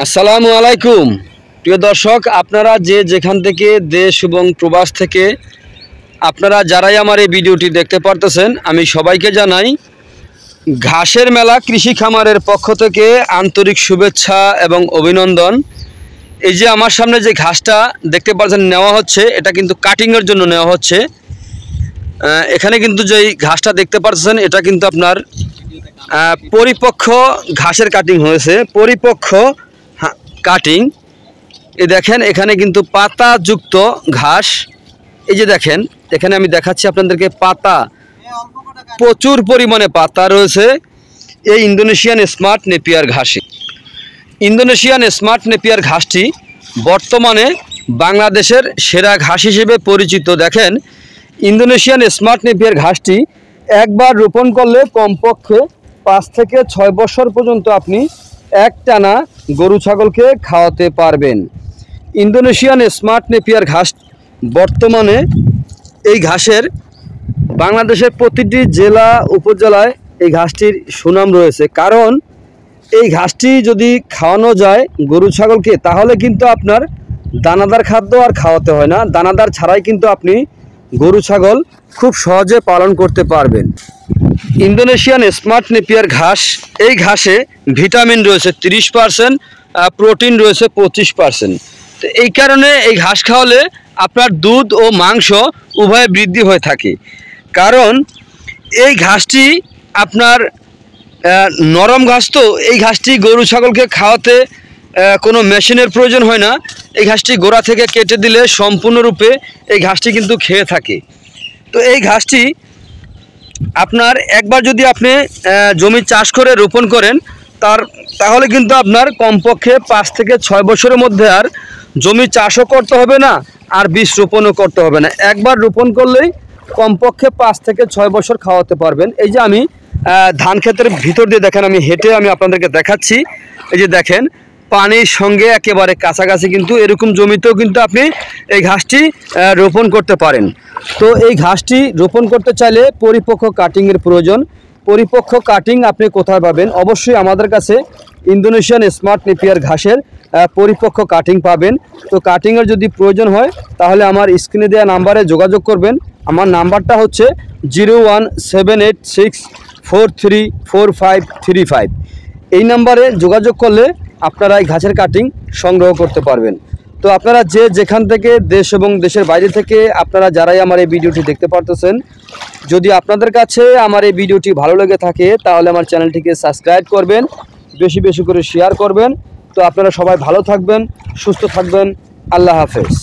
আসসালামু আলাইকুম প্রিয় দর্শক, আপনারা যে যেখান থেকে দেশ এবং প্রবাস থেকে আপনারা যারাই আমার এই ভিডিওটি দেখতে পারতেছেন, আমি সবাইকে জানাই ঘাসের মেলা কৃষি খামারের পক্ষ থেকে আন্তরিক শুভেচ্ছা এবং অভিনন্দন। এই যে আমার সামনে যে ঘাসটা দেখতে পাচ্ছেন নেওয়া হচ্ছে, এটা কিন্তু কাটিংয়ের জন্য নেওয়া হচ্ছে। এখানে কিন্তু যেই ঘাসটা দেখতে পাচ্ছেন এটা কিন্তু আপনার পরিপক্ক ঘাসের কাটিং হয়েছে, পরিপক্ক কাটিং। এই দেখেন এখানে কিন্তু পাতাযুক্ত ঘাস। এই যে দেখেন এখানে আমি দেখাচ্ছি আপনাদেরকে পাতা, প্রচুর পরিমাণে পাতা রয়েছে এই ইন্দোনেশিয়ান স্মার্ট নেপিয়ার ঘাসে। ইন্দোনেশিয়ান স্মার্ট নেপিয়ার ঘাসটি বর্তমানে বাংলাদেশের সেরা ঘাস হিসেবে পরিচিত। দেখেন ইন্দোনেশিয়ান স্মার্ট নেপিয়ার ঘাসটি একবার রোপণ করলে কমপক্ষে 5 থেকে 6 বছর পর্যন্ত আপনি একটানা গরু ছাগলকে খাওয়াতে পারবেন। ইন্দোনেশিয়ান স্মার্ট নেপিয়ার ঘাস বর্তমানে এই ঘাসের বাংলাদেশের প্রতিটি জেলা উপজেলায় এই ঘাসটির সুনাম রয়েছে। কারণ এই ঘাসটি যদি খাওয়ানো যায় গরু ছাগলকে, তাহলে কিন্তু আপনার দানাদার খাদ্য আর খাওয়াতে হয় না। দানাদার ছাড়াই কিন্তু আপনি গরু ছাগল খুব সহজে পালন করতে পারবেন। ইন্দোনেশিয়ান স্মার্ট নেপিয়ার ঘাস, এই ঘাসে ভিটামিন রয়েছে 30%, প্রোটিন রয়েছে 25%। তো এই কারণে এই ঘাস খাওয়ালে আপনার দুধ ও মাংস উভয় বৃদ্ধি হয়ে থাকে। কারণ এই ঘাসটি আপনার নরম ঘাস, তো এই ঘাসটি গরু ছাগলকে খাওয়াতে কোনো মেশিনের প্রয়োজন হয় না। এই ঘাসটি গোড়া থেকে কেটে দিলে সম্পূর্ণরূপে এই ঘাসটি কিন্তু খেয়ে থাকে। তো এই ঘাসটি আপনার একবার যদি আপনি জমি চাষ করে রোপণ করেন তাহলে কিন্তু আপনার কমপক্ষে 5 থেকে 6 বছরের মধ্যে আর জমি চাষও করতে হবে না, আর বীজ রোপণও করতে হবে না। একবার রোপণ করলেই কমপক্ষে 5 থেকে 6 বছর খাওয়াতে পারবেন। এই যে আমি ধান ক্ষেতের ভিতর দিয়ে দেখেন আমি হেঁটে আপনাদেরকে দেখাচ্ছি। এই যে দেখেন পানির সঙ্গে একেবারে কাছাকাছি, কিন্তু এরকম জমিতেও কিন্তু আপনি এই ঘাসটি রোপণ করতে পারেন। তো এই ঘাসটি রোপণ করতে চাইলে পরিপক্ক কাটিংয়ের প্রয়োজন। পরিপক্ক কাটিং আপনি কোথায় পাবেন? অবশ্যই আমাদের কাছে ইন্দোনেশিয়ান স্মার্ট নেপিয়ার ঘাসের পরিপক্ক কাটিং পাবেন। তো কাটিংয়ের যদি প্রয়োজন হয় তাহলে আমার স্ক্রিনে দেওয়া নাম্বারে যোগাযোগ করবেন। আমার নাম্বারটা হচ্ছে 01786434535। এই নাম্বারে যোগাযোগ করলে আপনারা এই ঘাসের কাটিং সংগ্রহ করতে পারবেন। তো আপনারা যে যেখান থেকে দেশ এবং দেশের বাইরে থেকে আপনারা যারাই আমার এই ভিডিওটি দেখতে পারতেছেন, যদি আপনাদের কাছে আমার এই ভিডিওটি ভালো লেগে থাকে তাহলে আমার চ্যানেলটিকে সাবস্ক্রাইব করবেন, বেশি বেশি করে শেয়ার করবেন। তো আপনারা সবাই ভালো থাকবেন, সুস্থ থাকবেন। আল্লাহ হাফেজ।